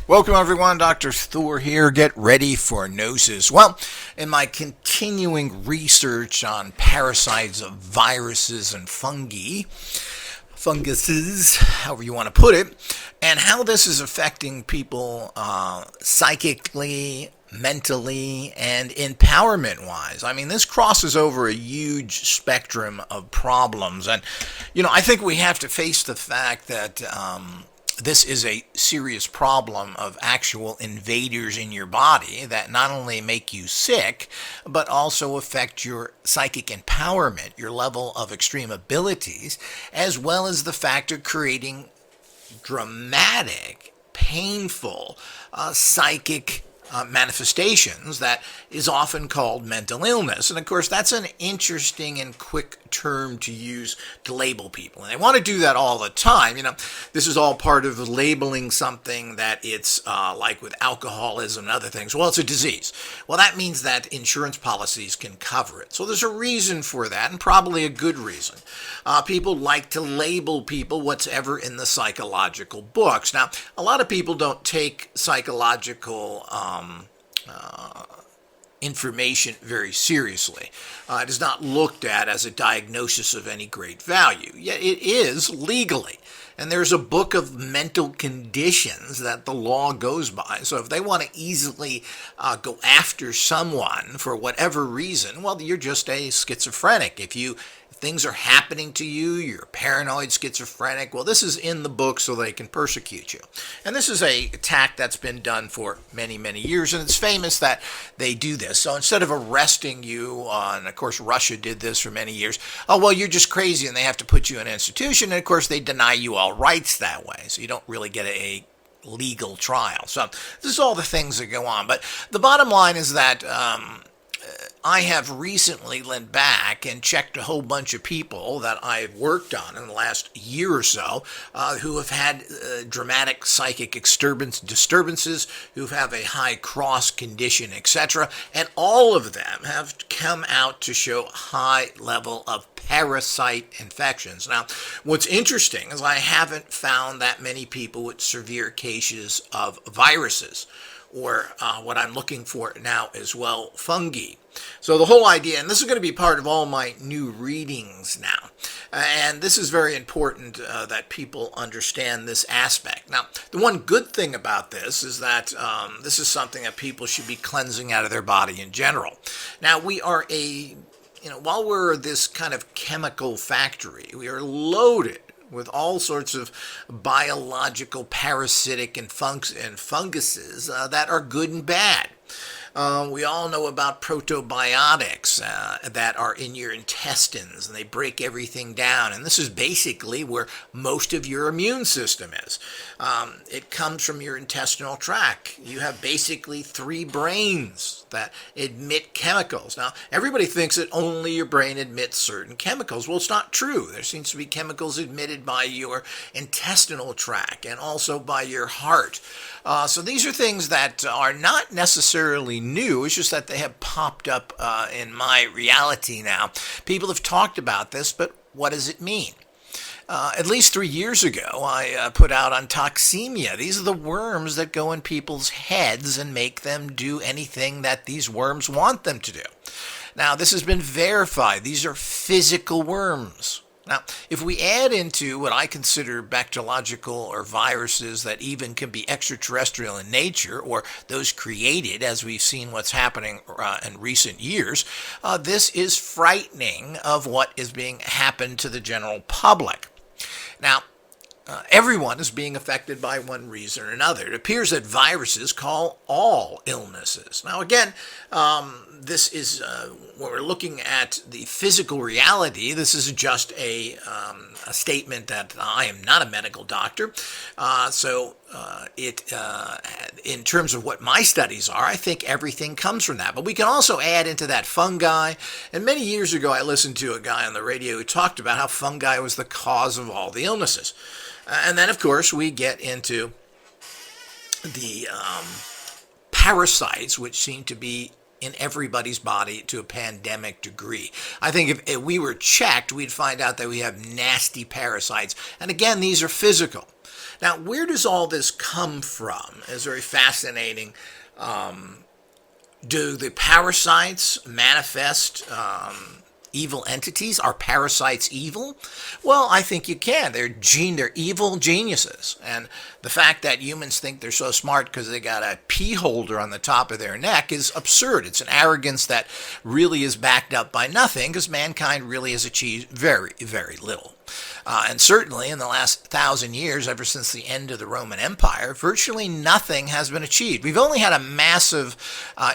Welcome everyone, Dr. Thor here. Get ready for Gnosis. Well, in my continuing research on parasites of viruses and funguses, however you want to put it, and how this is affecting people psychically, mentally, and empowerment-wise. I mean, this crosses over a huge spectrum of problems. And, I think we have to face the fact that this is a serious problem of actual invaders in your body that not only make you sick, but also affect your psychic empowerment, your level of extreme abilities, as well as the fact of creating dramatic, painful psychic manifestations that is often called mental illness. And of course, that's an interesting and quick term to use to label people. And they want to do that all the time. This is all part of labeling something that it's like with alcoholism and other things. Well, it's a disease. Well, that means that insurance policies can cover it. So there's a reason for that, and probably a good reason. People like to label people what's ever in the psychological books. Now, a lot of people don't take psychological information very seriously. It is not looked at as a diagnosis of any great value, yet it is legally. And there's a book of mental conditions that the law goes by. So if they want to easily go after someone for whatever reason, well, you're just a schizophrenic. If things are happening to you, you're paranoid, schizophrenic, well, this is in the book so they can persecute you. And this is a attack that's been done for many, many years, and it's famous that they do this. So instead of arresting you, and of course Russia did this for many years, oh, well, you're just crazy and they have to put you in an institution, and of course they deny you all rights that way, so you don't really get a legal trial. So this is all the things that go on. But the bottom line is that I have recently went back and checked a whole bunch of people that I've worked on in the last year or so who have had dramatic psychic disturbances, who have a high cross condition, etc. And all of them have come out to show high level of parasite infections. Now, what's interesting is I haven't found that many people with severe cases of viruses, or what I'm looking for now as well, fungi. So the whole idea, and this is going to be part of all my new readings now, and this is very important that people understand this aspect. Now, the one good thing about this is that this is something that people should be cleansing out of their body in general. Now, we are while we're this kind of chemical factory, we are loaded with all sorts of biological, parasitic, and funguses that are good and bad. We all know about probiotics that are in your intestines, and they break everything down. And this is basically where most of your immune system is. It comes from your intestinal tract. You have basically 3 brains that emit chemicals. Now, everybody thinks that only your brain emits certain chemicals. Well, it's not true. There seems to be chemicals emitted by your intestinal tract and also by your heart. So these are things that are not necessarily new. It's just that they have popped up in my reality now. People have talked about this, but what does it mean? At least 3 years ago, I put out on toxemia. These are the worms that go in people's heads and make them do anything that these worms want them to do. Now, this has been verified. These are physical worms. Now, if we add into what I consider bacteriological or viruses that even can be extraterrestrial in nature, or those created, as we've seen what's happening in recent years, this is frightening of what is being happened to the general public. Now, everyone is being affected by one reason or another. It appears that viruses cause all illnesses. Now, again, this is when we're looking at the physical reality. This is just a statement that I am not a medical doctor. In terms of what my studies are, I think everything comes from that. But we can also add into that fungi. And many years ago, I listened to a guy on the radio who talked about how fungi was the cause of all the illnesses. And then, of course, we get into the parasites, which seem to be in everybody's body to a pandemic degree. I think if we were checked, we'd find out that we have nasty parasites. And again, these are physical. Now, where does all this come from? It's very fascinating. Do the parasites manifest evil entities? Are parasites evil? Well, I think you can. They're evil geniuses. And the fact that humans think they're so smart because they got a pea holder on the top of their neck is absurd. It's an arrogance that really is backed up by nothing, because mankind really has achieved very, very little. And certainly in the last 1,000 years, ever since the end of the Roman Empire, virtually nothing has been achieved. We've only had a massive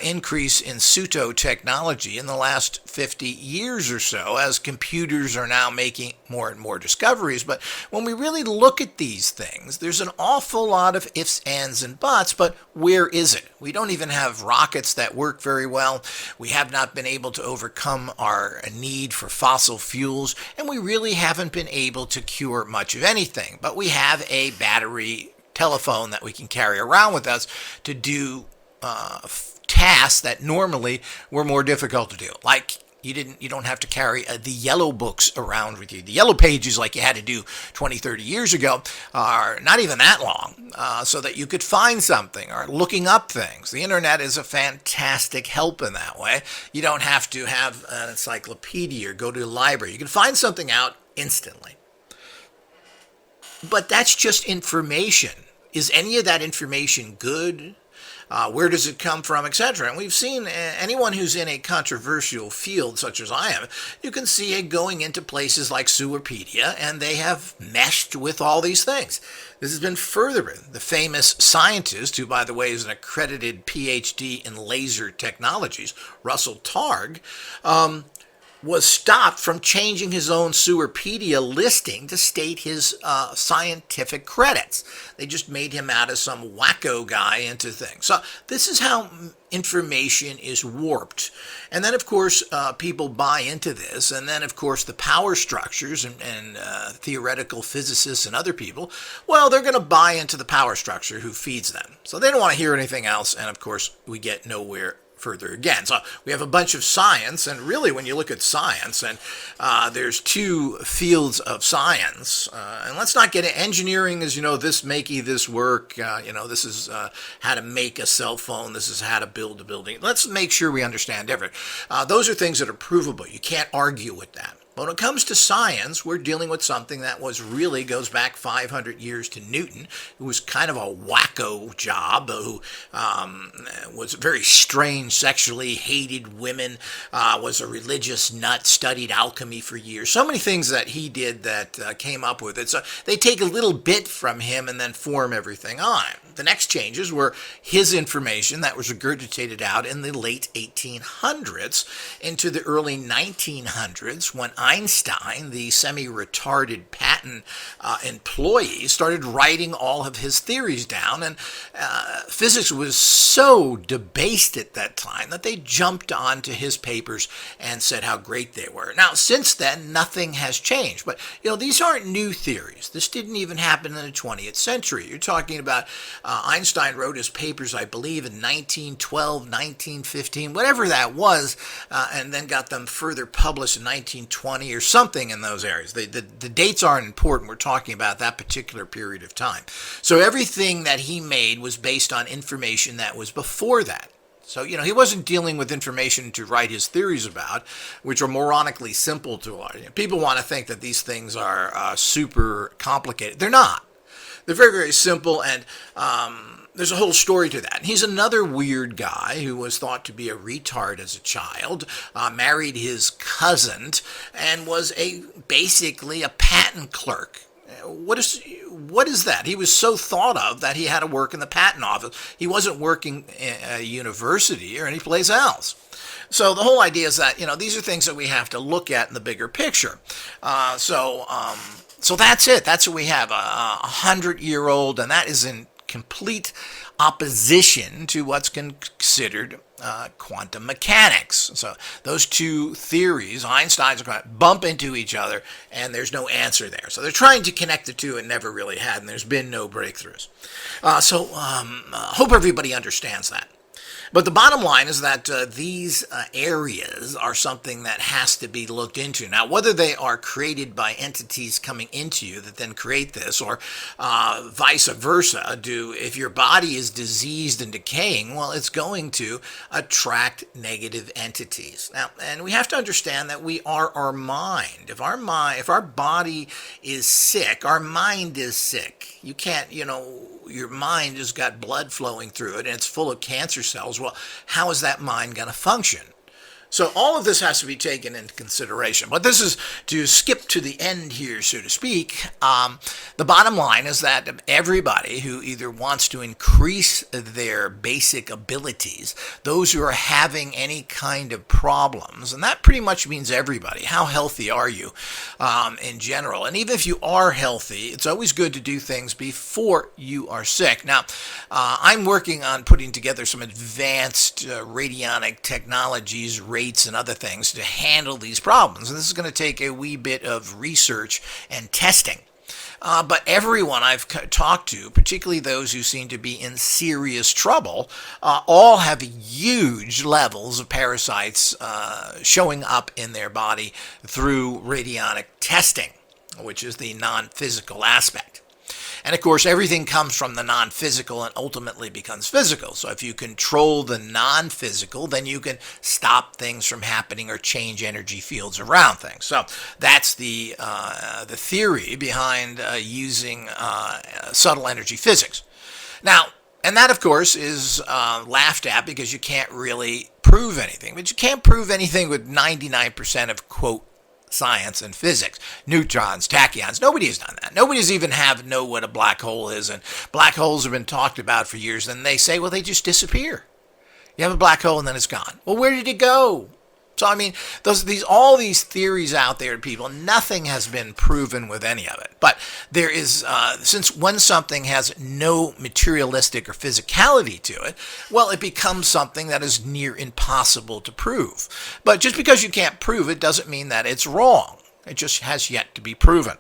increase in pseudo-technology in the last 50 years or so, as computers are now making more and more discoveries. But when we really look at these things, there's an awful lot of ifs, ands, and buts, but where is it? We don't even have rockets that work very well. We have not been able to overcome our need for fossil fuels, and we really haven't been able to cure much of anything. But we have a battery telephone that we can carry around with us to do tasks that normally were more difficult to do. Like you don't have to carry the yellow books around with you. The yellow pages like you had to do 20, 30 years ago are not even that long, so that you could find something or looking up things. The internet is a fantastic help in that way. You don't have to have an encyclopedia or go to a library. You can find something out instantly. But that's just information. Is any of that information good? Where does it come from, etc.? And we've seen anyone who's in a controversial field such as I am, you can see it going into places like Sewerpedia, and they have meshed with all these things. This has been furthered. The famous scientist, who by the way is an accredited PhD in laser technologies, Russell Targ, was stopped from changing his own Sewerpedia listing to state his scientific credits. They just made him out of some wacko guy into things. So this is how information is warped. And then, of course, people buy into this. And then, of course, the power structures and theoretical physicists and other people, well, they're going to buy into the power structure who feeds them. So they don't want to hear anything else. And, of course, we get nowhere further again. So we have a bunch of science, and really when you look at science, and there's two fields of science, and let's not get it. Engineering is, this makey, this work, this is how to make a cell phone, this is how to build a building. Let's make sure we understand everything. Those are things that are provable. You can't argue with that. When it comes to science, we're dealing with something that goes back 500 years to Newton, who was kind of a wacko job, who was very strange sexually, hated women, was a religious nut, studied alchemy for years. So many things that he did that came up with it. So they take a little bit from him and then form everything on it. The next changes were his information that was regurgitated out in the late 1800s into the early 1900s, when Einstein, the semi-retarded patent employee, started writing all of his theories down, and physics was so debased at that time that they jumped onto his papers and said how great they were. Now, since then, nothing has changed, but these aren't new theories. This didn't even happen in the 20th century. You're talking about Einstein wrote his papers, I believe, in 1912, 1915, whatever that was, and then got them further published in 1920 or something in those areas. The dates aren't important. We're talking about that particular period of time. So everything that he made was based on information that was before that. So, he wasn't dealing with information to write his theories about, which are moronically simple to us. People want to think that these things are super complicated. They're not. They're very, very simple, and there's a whole story to that. And he's another weird guy who was thought to be a retard as a child, married his cousin, and was basically a patent clerk. What is that? He was so thought of that he had to work in the patent office. He wasn't working at a university or any place else. So the whole idea is that, these are things that we have to look at in the bigger picture. So that's it. That's what we have, a 100-year-old, and that is in complete opposition to what's considered quantum mechanics. So those two theories, Einstein's, are going to bump into each other, and there's no answer there. So they're trying to connect the two and never really had, and there's been no breakthroughs. Hope everybody understands that. But the bottom line is that these areas are something that has to be looked into. Now, whether they are created by entities coming into you that then create this, or vice versa, if your body is diseased and decaying, well, it's going to attract negative entities. Now, and we have to understand that we are our mind. If our body is sick, our mind is sick. You can't, your mind has got blood flowing through it and it's full of cancer cells. Well, how is that mind going to function? So all of this has to be taken into consideration. But this is to skip to the end here, so to speak. The bottom line is that everybody who either wants to increase their basic abilities, those who are having any kind of problems, and that pretty much means everybody. How healthy are you in general? And even if you are healthy, it's always good to do things before you are sick. Now, I'm working on putting together some advanced radionic technologies, rates, and other things to handle these problems. And this is going to take a wee bit of research and testing. But everyone I've talked to, particularly those who seem to be in serious trouble, all have huge levels of parasites showing up in their body through radionic testing, which is the non-physical aspect. And of course, everything comes from the non-physical and ultimately becomes physical. So if you control the non-physical, then you can stop things from happening or change energy fields around things. So that's the theory behind using subtle energy physics. Now, and that, of course, is laughed at because you can't really prove anything. But you can't prove anything with 99% of, quote, science and physics. Neutrons, tachyons, nobody has done that. Nobody's even know what a black hole is, and black holes have been talked about for years, and they say, well, they just disappear. You have a black hole and then it's gone. Well, where did it go? So, I mean, all these theories out there to people, nothing has been proven with any of it. But there is, since when something has no materialistic or physicality to it, well, it becomes something that is near impossible to prove. But just because you can't prove it doesn't mean that it's wrong. It just has yet to be proven.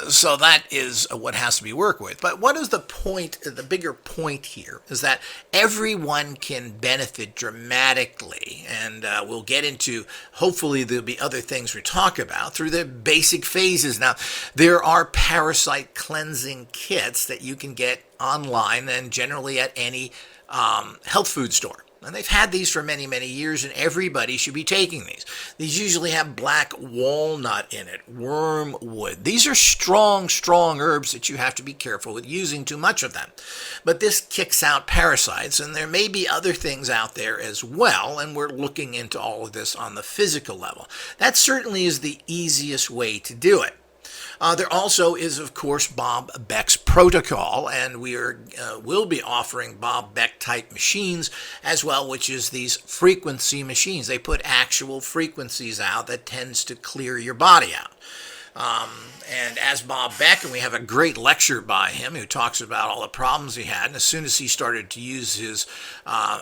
So that is what has to be worked with. But what is the point, the bigger point here, is that everyone can benefit dramatically, and we'll get into, hopefully there'll be other things we talk about through the basic phases. Now, there are parasite cleansing kits that you can get online and generally at any health food store. And they've had these for many, many years, and everybody should be taking these. These usually have black walnut in it, wormwood. These are strong, strong herbs that you have to be careful with using too much of them. But this kicks out parasites, and there may be other things out there as well, and we're looking into all of this on the physical level. That certainly is the easiest way to do it. There also is, of course, Bob Beck's protocol, and we will be offering Bob Beck type machines as well, which is these frequency machines. They put actual frequencies out that tends to clear your body out. And as Bob Beck, and we have a great lecture by him who talks about all the problems he had, and as soon as he started to use his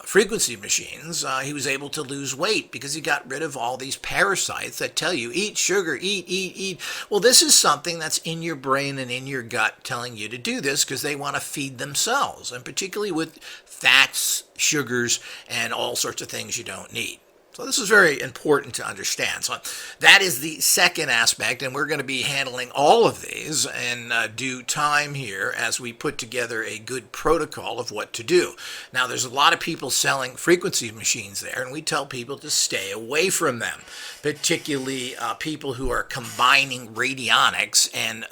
frequency machines, he was able to lose weight because he got rid of all these parasites that tell you, eat sugar, eat. Well, this is something that's in your brain and in your gut telling you to do this because they want to feed themselves, and particularly with fats, sugars, and all sorts of things you don't need. So this is very important to understand. So that is the second aspect, and we're going to be handling all of these in due time here as we put together a good protocol of what to do. Now, there's a lot of people selling frequency machines there, and we tell people to stay away from them, particularly people who are combining radionics and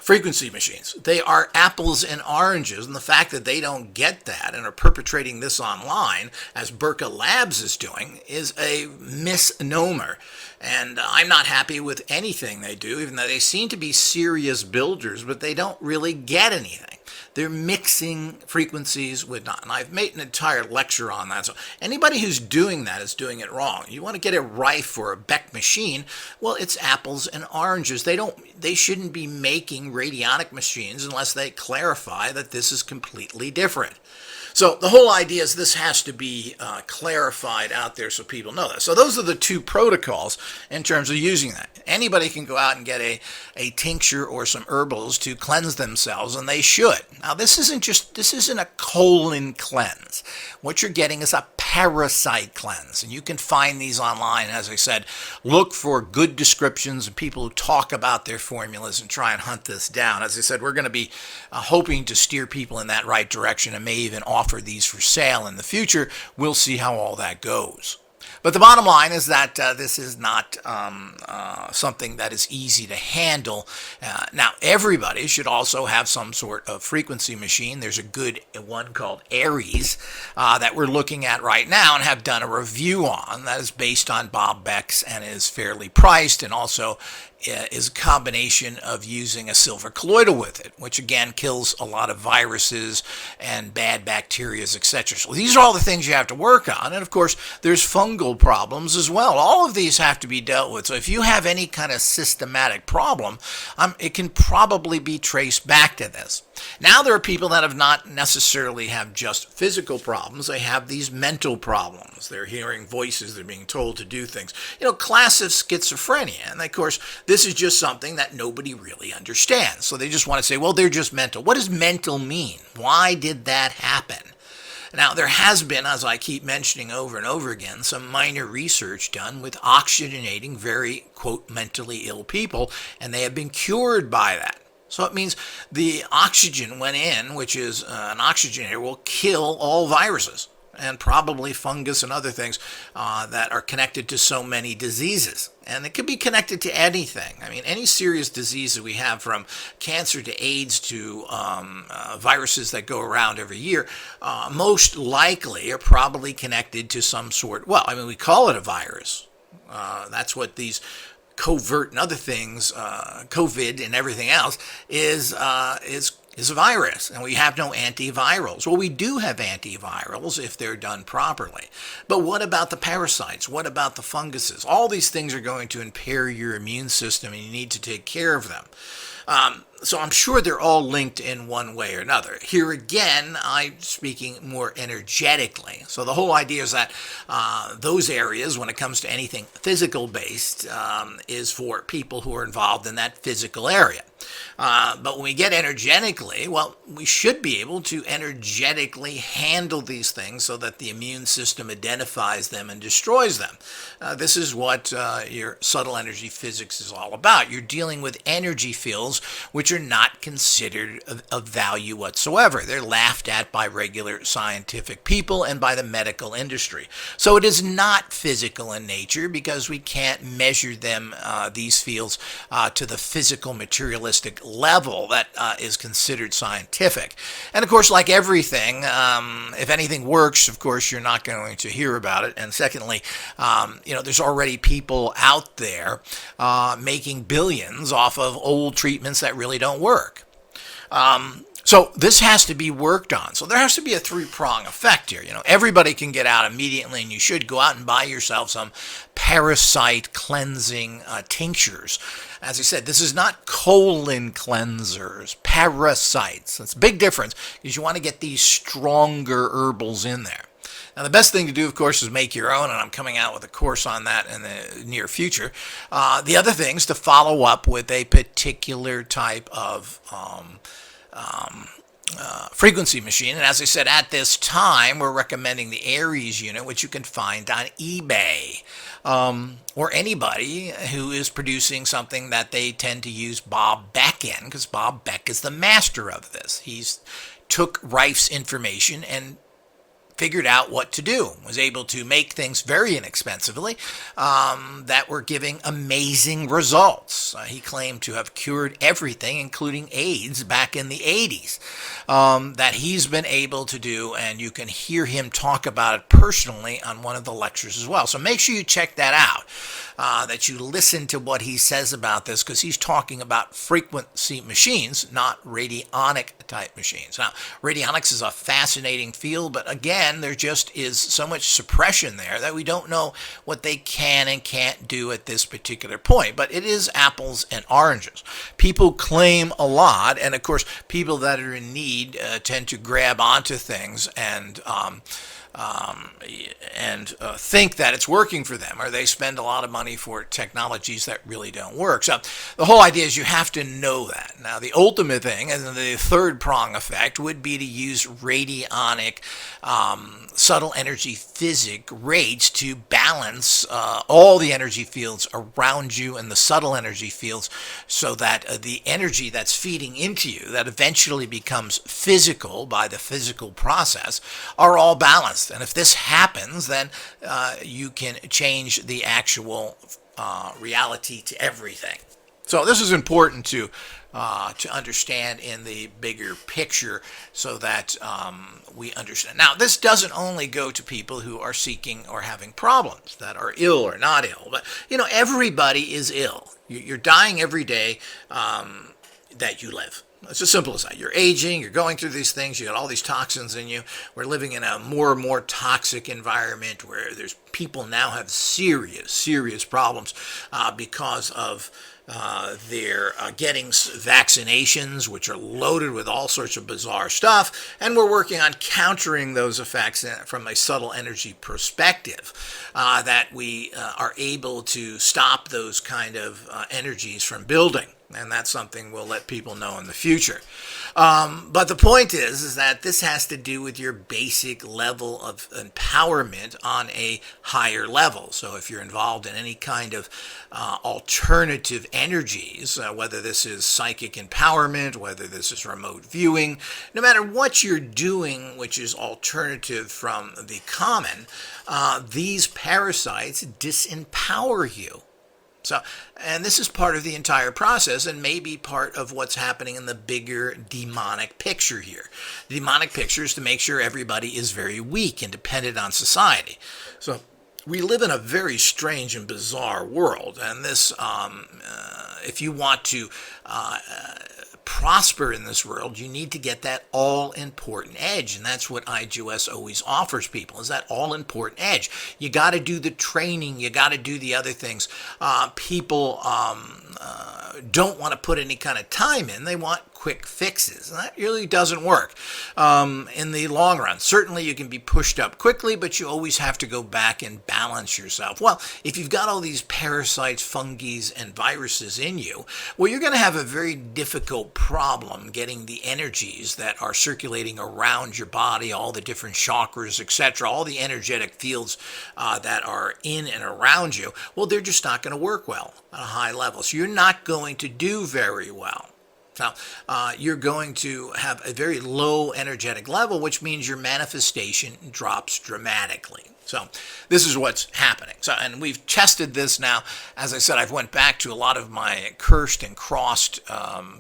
frequency machines. They are apples and oranges, and the fact that they don't get that and are perpetrating this online, as Burka Labs is doing, is a misnomer. And I'm not happy with anything they do, even though they seem to be serious builders, but they don't really get anything. They're mixing frequencies with not. And I've made an entire lecture on that. So anybody who's doing that is doing it wrong. You want to get it right for a Beck machine, well, it's apples and oranges. They shouldn't be making radionic machines unless they clarify that this is completely different. So So the whole idea is this has to be clarified out there so people know that. So those are the two protocols in terms of using that. Anybody can go out and get a tincture or some herbals to cleanse themselves, and they should. Now this isn't a colon cleanse. What you're getting is a parasite cleanse, and you can find these online. As I said, look for good descriptions and people who talk about their formulas and try and hunt this down. As I said, we're going to be hoping to steer people in that right direction and may even offer these for sale in the future. We'll see how all that goes. But the bottom line is that this is not something that is easy to handle. Now, everybody should also have some sort of frequency machine. There's a good one called Aries that we're looking at right now and have done a review on. That is based on Bob Beck's and is fairly priced, and also is a combination of using a silver colloidal with it, which again kills a lot of viruses and bad bacteria, etc. So these are all the things you have to work on. And of course, there's fungal problems as well. All of these have to be dealt with. So if you have any kind of systematic problem, it can probably be traced back to this. Now there are people that have not necessarily have just physical problems. They have these mental problems. They're hearing voices. They're being told to do things. Classic schizophrenia. And of course, this is just something that nobody really understands. So they just want to say, well, they're just mental. What does mental mean? Why did that happen? Now, there has been, as I keep mentioning over and over again, some minor research done with oxygenating very, quote, mentally ill people, and they have been cured by that. So it means the oxygen went in, which is an oxygenator, will kill all viruses and probably fungus and other things that are connected to so many diseases. And it could be connected to anything. I mean, any serious disease that we have, from cancer to AIDS to viruses that go around every year, most likely are probably connected to some sort. Well, I mean, we call it a virus. That's what these covert and other things, COVID and everything else, is a virus, and we have no antivirals. Well, we do have antivirals if they're done properly. But what about the parasites? What about the funguses? All these things are going to impair your immune system, and you need to take care of them. So I'm sure they're all linked in one way or another. Here again, I'm speaking more energetically. So the whole idea is that those areas, when it comes to anything physical-based, is for people who are involved in that physical area. But when we get energetically, well, we should be able to energetically handle these things so that the immune system identifies them and destroys them. This is what your subtle energy physics is all about. You're dealing with energy fields which are not considered of value whatsoever. They're laughed at by regular scientific people and by the medical industry. So it is not physical in nature, because we can't measure them, these fields, to the physical materialistic level that is considered scientific. And of course, like everything, if anything works, of course, you're not going to hear about it. And secondly, there's already people out there making billions off of old treatments that really don't work. So this has to be worked on. So there has to be a three-prong effect here. Everybody can get out immediately, and you should go out and buy yourself some parasite cleansing tinctures. As I said, this is not colon cleansers, parasites. That's a big difference, because you want to get these stronger herbals in there. Now, the best thing to do, of course, is make your own, and I'm coming out with a course on that in the near future. The other thing is to follow up with a particular type of frequency machine. And as I said, at this time, we're recommending the Aries unit, which you can find on eBay. Or anybody who is producing something that they tend to use Bob Beck in, because Bob Beck is the master of this. He's took Rife's information and figured out what to do, was able to make things very inexpensively that were giving amazing results. He claimed to have cured everything, including AIDS, back in the 80s, that he's been able to do, and you can hear him talk about it personally on one of the lectures as well. So make sure you check that out, that you listen to what he says about this, because he's talking about frequency machines, not radionic type machines. Now, radionics is a fascinating field, but again, and there just is so much suppression there that we don't know what they can and can't do at this particular point. But it is apples and oranges. People claim a lot, and of course, people that are in need tend to grab onto things and think that it's working for them, or they spend a lot of money for technologies that really don't work. So the whole idea is you have to know that. Now, the ultimate thing, and the third prong effect, would be to use radionic subtle energy physics rates to balance all the energy fields around you and the subtle energy fields, so that the energy that's feeding into you, that eventually becomes physical by the physical process, are all balanced. And if this happens, then you can change the actual reality to everything. So this is important to understand in the bigger picture, so that we understand. Now, this doesn't only go to people who are seeking or having problems, that are ill or not ill, but everybody is ill. You're dying every day that you live. It's as simple as that. You're aging, you're going through these things, you got all these toxins in you. We're living in a more and more toxic environment where there's people now have serious problems because of they're getting vaccinations, which are loaded with all sorts of bizarre stuff, and we're working on countering those effects from a subtle energy perspective, that we are able to stop those kind of energies from building. And that's something we'll let people know in the future. But the point is that this has to do with your basic level of empowerment on a higher level. So if you're involved in any kind of alternative energies, whether this is psychic empowerment, whether this is remote viewing, no matter what you're doing, which is alternative from the common, these parasites disempower you. So, and this is part of the entire process, and maybe part of what's happening in the bigger demonic picture here. The demonic picture is to make sure everybody is very weak and dependent on society. So we live in a very strange and bizarre world, and this, if you want to prosper in this world, you need to get that all-important edge, and that's what IGOS always offers people, is that all-important edge. You got to do the training, you got to do the other things. People don't want to put any kind of time in, they want quick fixes, and that really doesn't work in the long run. Certainly you can be pushed up quickly, but you always have to go back and balance yourself. Well, if you've got all these parasites, fungi, and viruses in you, well, you're going to have a very difficult problem getting the energies that are circulating around your body, all the different chakras, etc., all the energetic fields that are in and around you. Well, they're just not going to work well at a high level. So you're not going to do very well. Now, you're going to have a very low energetic level, which means your manifestation drops dramatically. So this is what's happening. So, and we've tested this now. As I said, I've went back to a lot of my cursed and crossed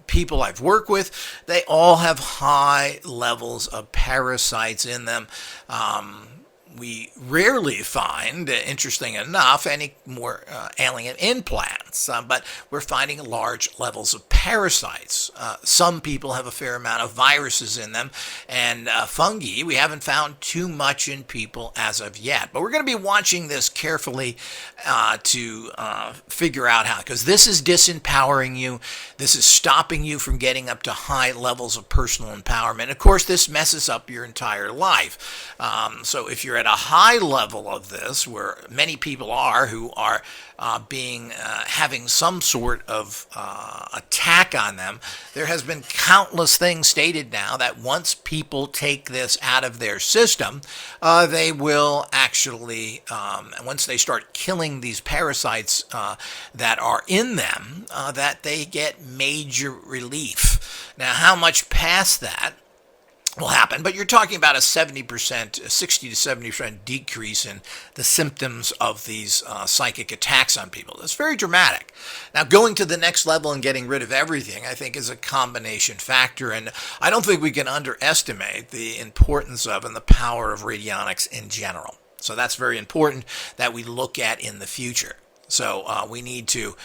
people I've worked with. They all have high levels of parasites in them. We rarely find, interesting enough, any more alien implants, but we're finding large levels of parasites. Some people have a fair amount of viruses in them, and fungi, we haven't found too much in people as of yet. But we're going to be watching this carefully to figure out how, because this is disempowering you. This is stopping you from getting up to high levels of personal empowerment. Of course, this messes up your entire life. So if you're at a high level of this, where many people are who are having some sort of attack on them, there has been countless things stated now that once people take this out of their system, they will actually, once they start killing these parasites that are in them, that they get major relief. Now, how much past that will happen, but you're talking about a 70%, 60 to 70% decrease in the symptoms of these psychic attacks on people. That's very dramatic. Now, going to the next level and getting rid of everything, I think, is a combination factor, and I don't think we can underestimate the importance of and the power of radionics in general. So that's very important that we look at in the future. So we need to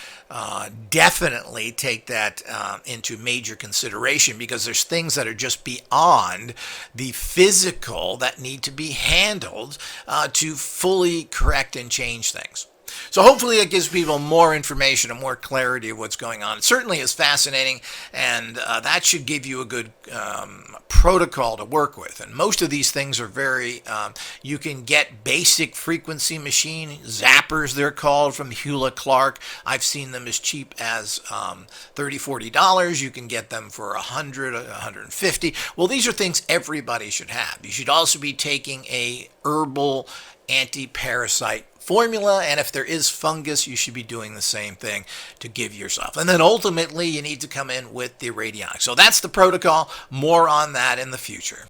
definitely take that into major consideration, because there's things that are just beyond the physical that need to be handled to fully correct and change things. So hopefully it gives people more information and more clarity of what's going on. It certainly is fascinating, and that should give you a good protocol to work with. And most of these things are very, you can get basic frequency machine zappers, they're called, from Hewlett Clark. I've seen them as cheap as $30-$40. You can get them for $100, $150. Well, these are things everybody should have. You should also be taking a herbal anti-parasite formula, and if there is fungus, you should be doing the same thing to give yourself. And then ultimately, you need to come in with the radionic. So that's the protocol. More on that in the future.